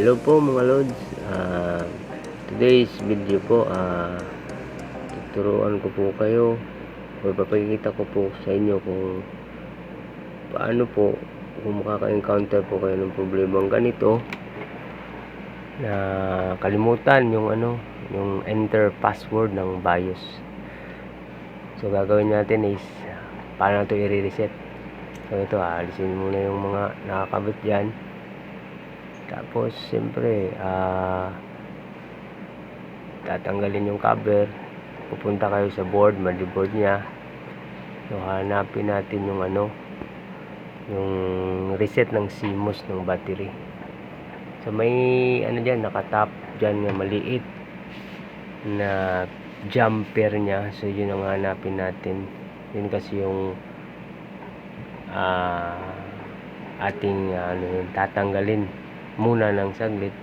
Hello po mga lods. Today's video po, tuturuan ko po kayo o ipapakita ko po sa inyo kung paano po kung makaka-encounter po kayo ng problemang ganito na kalimutan yung enter password ng BIOS. So gagawin natin is paano ito i-reset. So ito, alisin muna yung mga nakakabit dyan. Tapos siyempre tatanggalin yung cover, pupunta kayo sa board, motherboard nya. So hanapin natin yung yung reset ng CMOS ng battery. So may dyan, nakatap dyan na maliit na jumper nya. So yun ang hanapin natin. Yun kasi yung ating tatanggalin muna ng saglit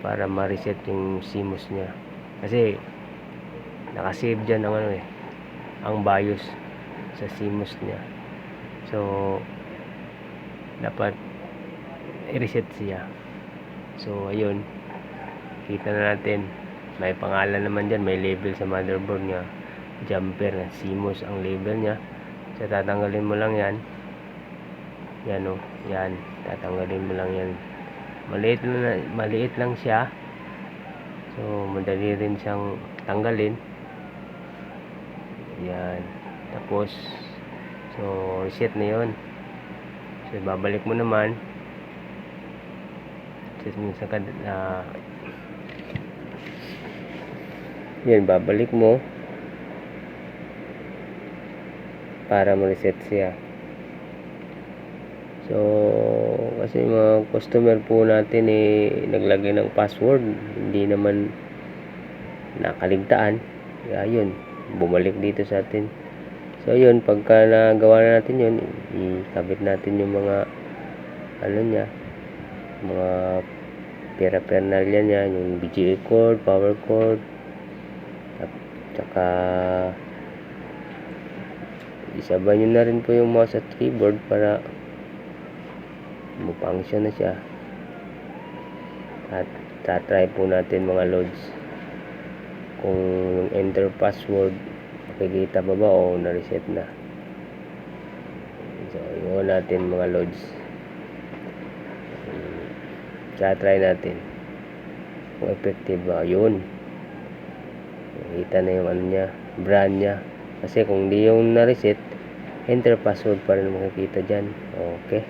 para ma-reset yung CMOS nya, kasi nakasave dyan ang BIOS sa CMOS nya. So dapat i-reset siya. So ayun, kita na natin may pangalan naman dyan, may label sa motherboard nya, jumper na CMOS ang label nya. So tatanggalin mo lang yan, yan, tatanggalin mo lang yan. Maliit lang siya, so madali rin siyang tanggalin. Yan, tapos so reset na yun. So babalik mo naman yan, babalik mo para ma-reset siya. So kasi mga customer po natin naglagay ng password, hindi naman nakaligtaan, kaya yun, bumalik dito sa atin. So yun, pagka nagawa na natin yun, ikabit natin yung mga nya, mga paraphernalia nya, yung VGA cord, power cord, at saka isabay nyo na rin po yung mouse at keyboard para function na siya. At tatry po natin mga loads kung yung enter password makikita ba o na-reset na. So yun natin mga loads, tatry natin kung effective ba. Yun, makita na yung nya, brand nya, kasi kung di yung na-reset, enter password pa rin makikita dyan. Okay,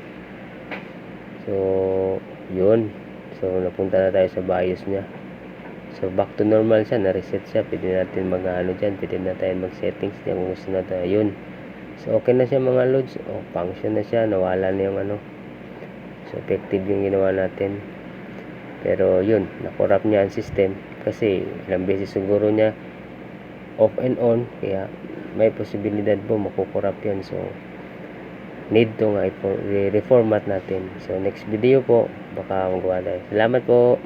so yun, so napunta na tayo sa BIOS nya. So back to normal siya, na-reset siya. Pwede natin dyan, pwede na tayo mag-settings niya kung gusto natin. Ayun, so okay na siya mga loads. Function na siya, nawala na yung so effective yung ginawa natin. Pero yun, na-corrupt niya ang system kasi ilang beses siguro niya off and on, kaya may posibilidad po makukorrupt yan. So need to reformat natin. So next video po, baka magawa tayo. Salamat po.